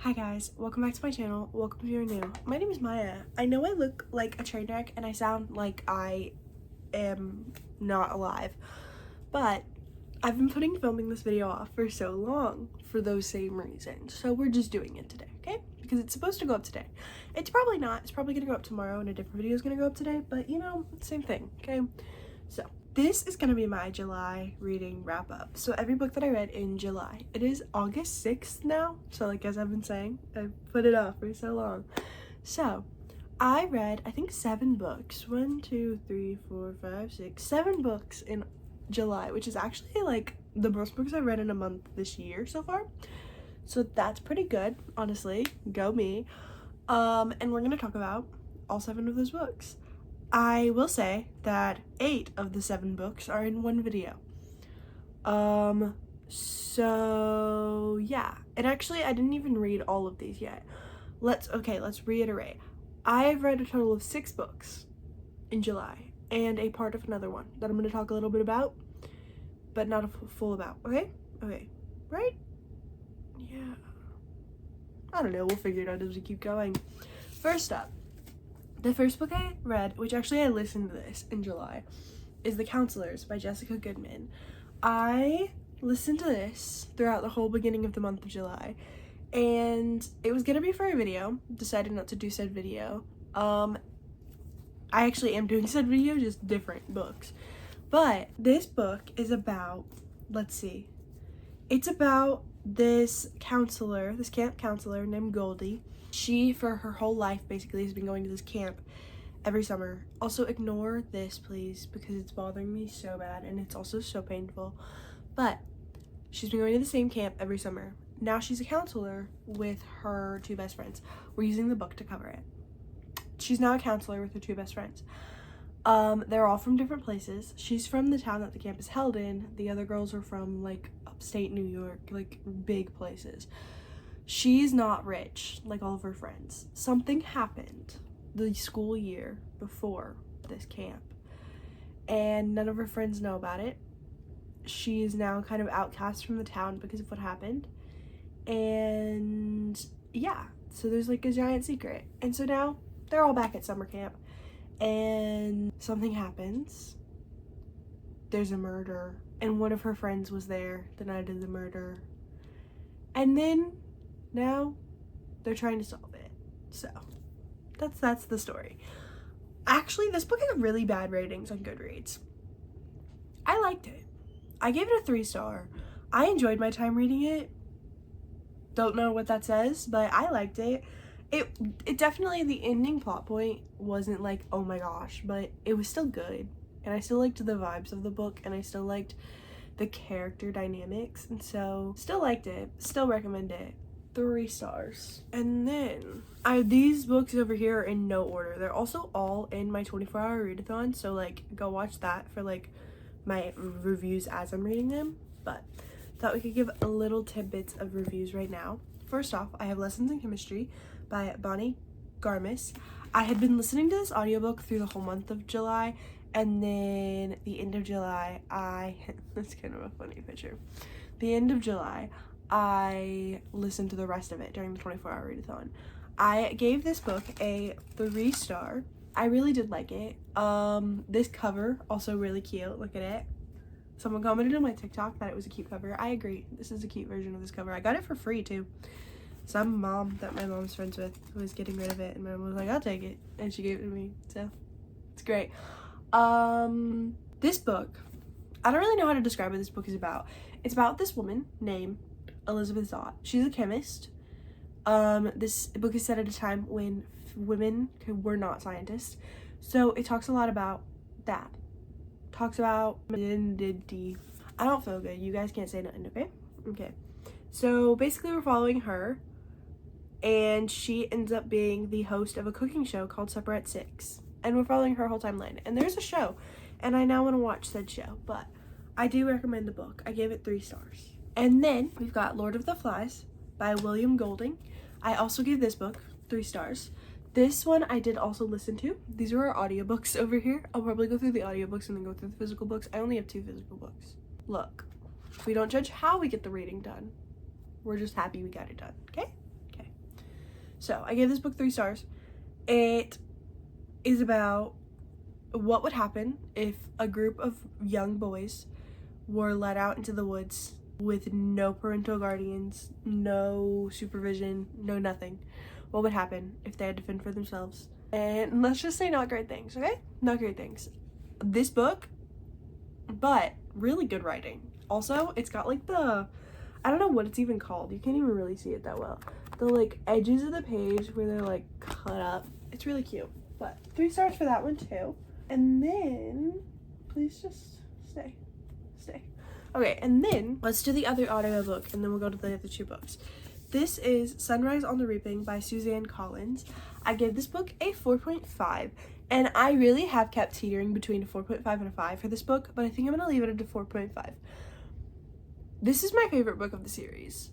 Hi guys, welcome back to my channel. Welcome if you're new. My name is Maya. I know I look like a train wreck and I sound like I am not alive, but I've been filming this video off for so long for those same reasons. So we're just doing it today, okay? Because it's supposed to go up today. It's probably not. It's probably gonna go up tomorrow and a different video is gonna go up today, but you know, same thing, okay? So this is gonna be my July reading wrap up. So every book that I read in July. It is August 6th now. So like as I've been saying, I put it off for so long. So I read, I think 7 books. 1, 2, 3, 4, 5, 6, 7 books in July, which is actually like the most books I've read in a month this year so far. So that's pretty good, honestly. Go me. And we're gonna talk about all 7 of those books. I will say that 8 of the 7 books are in one video. So yeah, and actually I didn't even read all of these yet. Let's reiterate. I've read a total of 6 books in July and a part of another one that I'm going to talk a little bit about, but not a full about, okay? Okay, right? Yeah. I don't know, we'll figure it out as we keep going. First up, the first book I read, which actually I listened to this in July, is The Counselors by Jessica Goodman. I listened to this throughout the whole beginning of the month of July, and it was gonna be for a video. Decided not to do said video. I actually am doing said video, just different books. But this book is about, let's see, it's about this counselor, this camp counselor named Goldie. She, for her whole life, basically, has been going to this camp every summer. Also, ignore this, please, because it's bothering me so bad, and it's also so painful. But she's been going to the same camp every summer. Now she's a counselor with her 2 best friends. We're using the book to cover it. She's now a counselor with her 2 best friends. They're all from different places. She's from the town that the camp is held in. The other girls are from, like, upstate New York, like, big places. She's not rich like all of her friends. Something happened the school year before this camp, and none of her friends know about it. She is now kind of outcast from the town because of what happened, and yeah, so there's like a giant secret. And so now they're all back at summer camp, and something happens. There's a murder, and one of her friends was there the night of the murder, and then now they're trying to solve it. So that's the story. Actually, this book has really bad ratings on Goodreads. I liked it. I gave it a 3-star. I enjoyed my time reading it. Don't know what that says, but I liked it. It definitely, the ending plot point wasn't like, oh my gosh, but it was still good. And I still liked the vibes of the book, and I still liked the character dynamics, and so still liked it, still recommend it. 3 stars. And then these books over here are in no order. They're also all in my 24-hour readathon, so like go watch that for like my reviews as I'm reading them. But thought we could give a little tidbits of reviews right now. First off, I have Lessons in Chemistry by Bonnie Garmis. I had been listening to this audiobook through the whole month of July, and then the end of July that's kind of a funny picture. The end of July, I listened to the rest of it during the 24-hour readathon. I gave this book a 3-star. I really did like it. This cover, also really cute. Look at it. Someone commented on my TikTok that it was a cute cover. I agree. This is a cute version of this cover. I got it for free too. Some mom that my mom's friends with was getting rid of it, and my mom was like, I'll take it. And she gave it to me. So it's great. This book, I don't really know how to describe what this book is about. It's about this woman named Elizabeth Zott. She's a chemist. This book is set at a time when women were not scientists, so it talks a lot about that. Talks about identity. I don't feel good. You guys can't say nothing, okay? Okay. So basically we're following her, and she ends up being the host of a cooking show called Supper at 6, and we're following her whole timeline. And there's a show, and I now want to watch said show, but I do recommend the book. I gave it 3 stars. And then we've got Lord of the Flies by William Golding. I also gave this book 3 stars. This one I did also listen to. These are our audiobooks over here. I'll probably go through the audiobooks and then go through the physical books. I only have 2 physical books. Look, we don't judge how we get the reading done. We're just happy we got it done, okay? Okay. So I gave this book 3 stars. It is about what would happen if a group of young boys were let out into the woods with no parental guardians, no supervision, no nothing. What would happen if they had to fend for themselves? And let's just say not great things, okay? Not great things. This book, but really good writing. Also, it's got like the, I don't know what it's even called. You can't even really see it that well. The like edges of the page where they're like cut up. It's really cute. But 3 stars for that one too. And then, please just stay. Okay, and then let's do the other audiobook and then we'll go to the other 2 books. This is Sunrise on the Reaping by Suzanne Collins. I gave this book a 4.5, and I really have kept teetering between a 4.5 and a 5 for this book, but I think I'm gonna leave it at a 4.5. This is my favorite book of the series.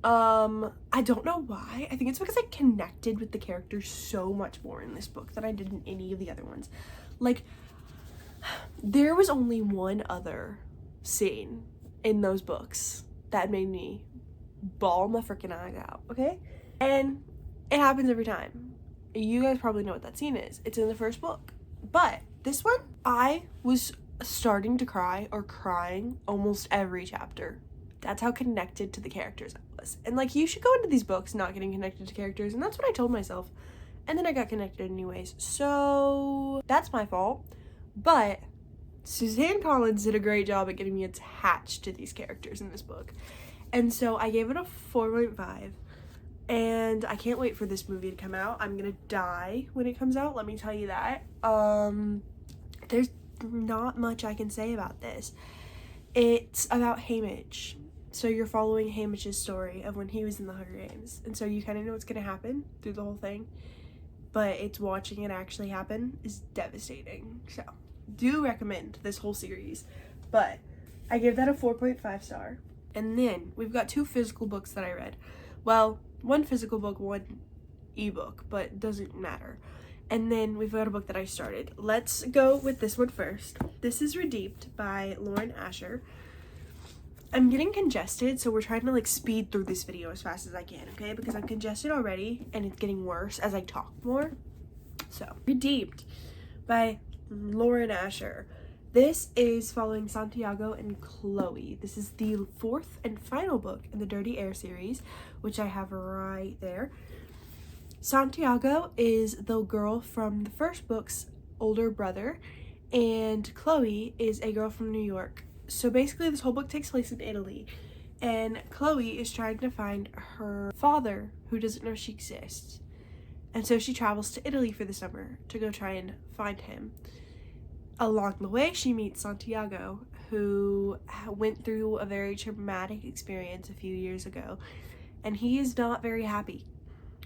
I don't know why. I think it's because I connected with the characters so much more in this book than I did in any of the other ones. Like, there was only one other scene in those books that made me bawl my freaking eyes out, okay? And it happens every time. You guys probably know what that scene is. It's in the first book. But this one, I was starting to cry or crying almost every chapter. That's how connected to the characters I was. And like, you should go into these books not getting connected to characters, and that's what I told myself. And then I got connected anyways. So that's my fault. But Suzanne Collins did a great job at getting me attached to these characters in this book. And so I gave it a 4.5. And I can't wait for this movie to come out. I'm gonna die when it comes out, let me tell you that. There's not much I can say about this. It's about Haymitch. So you're following Haymitch's story of when he was in the Hunger Games. And so you kind of know what's gonna happen through the whole thing. But it's watching it actually happen is devastating. So do recommend this whole series. But I give that a 4.5 star. And then we've got 2 physical books that I read. Well, 1 physical book, 1 ebook, but doesn't matter. And then we've got a book that I started. Let's go with this one first. This is Redeemed by Lauren Asher. I'm getting congested, so we're trying to like speed through this video as fast as I can, okay? Because I'm congested already and it's getting worse as I talk more. So, Redeemed by Lauren Asher. This is following Santiago and Chloe. This is the 4th and final book in the Dirty Air series, which I have right there. Santiago is the girl from the first book's older brother, and Chloe is a girl from New York. So basically this whole book takes place in Italy, and Chloe is trying to find her father who doesn't know she exists. And so she travels to Italy for the summer to go try and find him. Along the way, she meets Santiago, who went through a very traumatic experience a few years ago, and he is not very happy.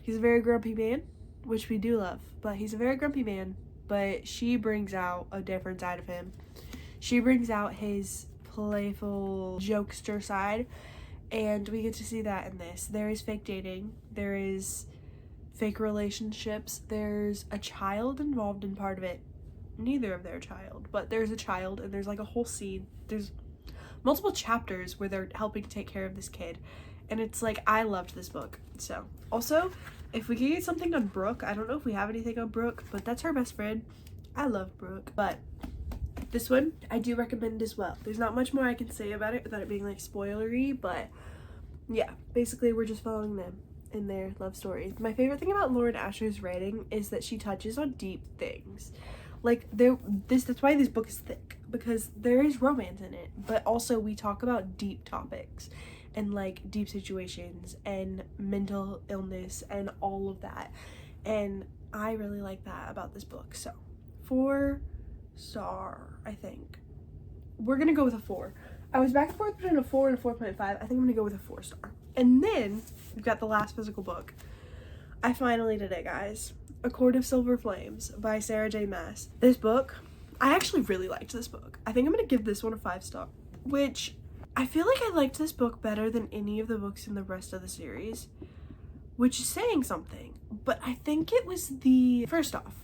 He's a very grumpy man, which we do love, but he's a very grumpy man, but she brings out a different side of him. She brings out his playful jokester side, and we get to see that in this. There is fake dating, there is fake relationships, there's a child involved in part of it. Neither of their child, but there's a child, and there's like a whole scene. There's multiple chapters where they're helping to take care of this kid, and it's like, I loved this book. So also, if we could get something on Brooke, I don't know if we have anything on Brooke, but that's her best friend. I love Brooke, but this one I do recommend as well. There's not much more I can say about it without it being like spoilery, but yeah, basically we're just following them in their love story. My favorite thing about Lauren Asher's writing is that she touches on deep things. Like, that's why this book is thick, because there is romance in it, but also we talk about deep topics and like deep situations and mental illness and all of that, and I really like that about this book. So 4 star, I think. We're gonna go with a 4. I was back and forth between a 4 and a 4.5. I think I'm gonna go with a 4 star. And then we've got the last physical book. I finally did it, guys. A Court of Silver Flames by Sarah J. Maas. This book, I actually really liked this book. I think I'm gonna give this one a 5 star, which I feel like I liked this book better than any of the books in the rest of the series, which is saying something. But I think it was first off,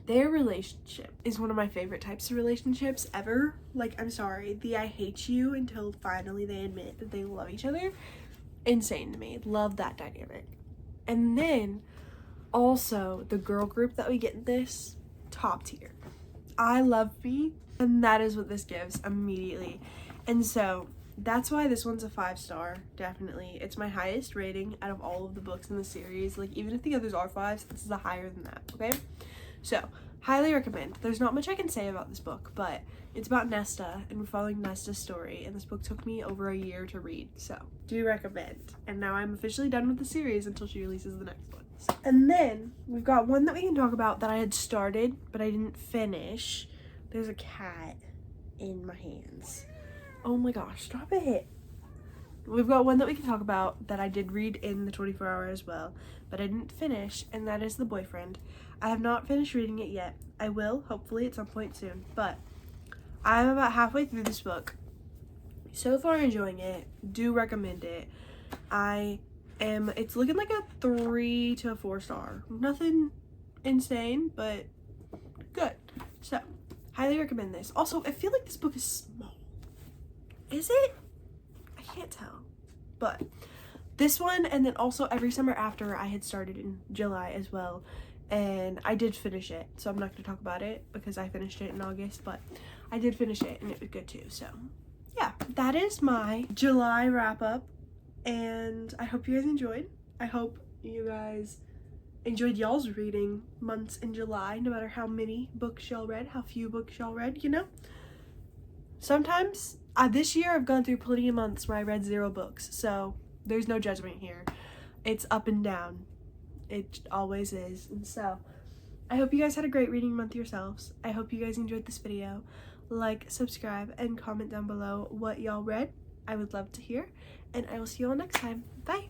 their relationship is one of my favorite types of relationships ever. Like, I'm sorry, the I hate you until finally they admit that they love each other. Insane to me. Love that dynamic. And then also the girl group that we get in this, top tier. I love me, and that is what this gives immediately. And so that's why this one's a 5-star, definitely. It's my highest rating out of all of the books in the series. Like, even if the others are 5s, this is a higher than that, okay? So, highly recommend. There's not much I can say about this book, but it's about Nesta, and we're following Nesta's story, and this book took me over a year to read, so do recommend. And now I'm officially done with the series until she releases the next ones. And then we've got one that we can talk about that I had started, but I didn't finish. There's a cat in my hands. Oh my gosh, stop it. We've got one that we can talk about that I did read in the 24-hour as well, but I didn't finish, and that is The Boyfriend. I have not finished reading it yet. I will, hopefully, at some point soon, but I'm about halfway through this book. So far enjoying it. Do recommend it. It's looking like a 3 to a 4-star. Nothing insane, but good. So, highly recommend this. Also, I feel like this book is small. Is it? I can't tell. But this one, and then also Every Summer After, I had started in July as well, and I did finish it, so I'm not going to talk about it because I finished it in August, but I did finish it and it was good too. So yeah, that is my July wrap up, and I hope you guys enjoyed. I hope you guys enjoyed y'all's reading months in July, no matter how many books y'all read, how few books y'all read, you know. Sometimes this year I've gone through plenty of months where I read 0 books, so there's no judgment here. It's up and down. It always is. And so I hope you guys had a great reading month yourselves. I hope you guys enjoyed this video. Like, subscribe, and comment down below what y'all read. I would love to hear, and I will see you all next time. Bye!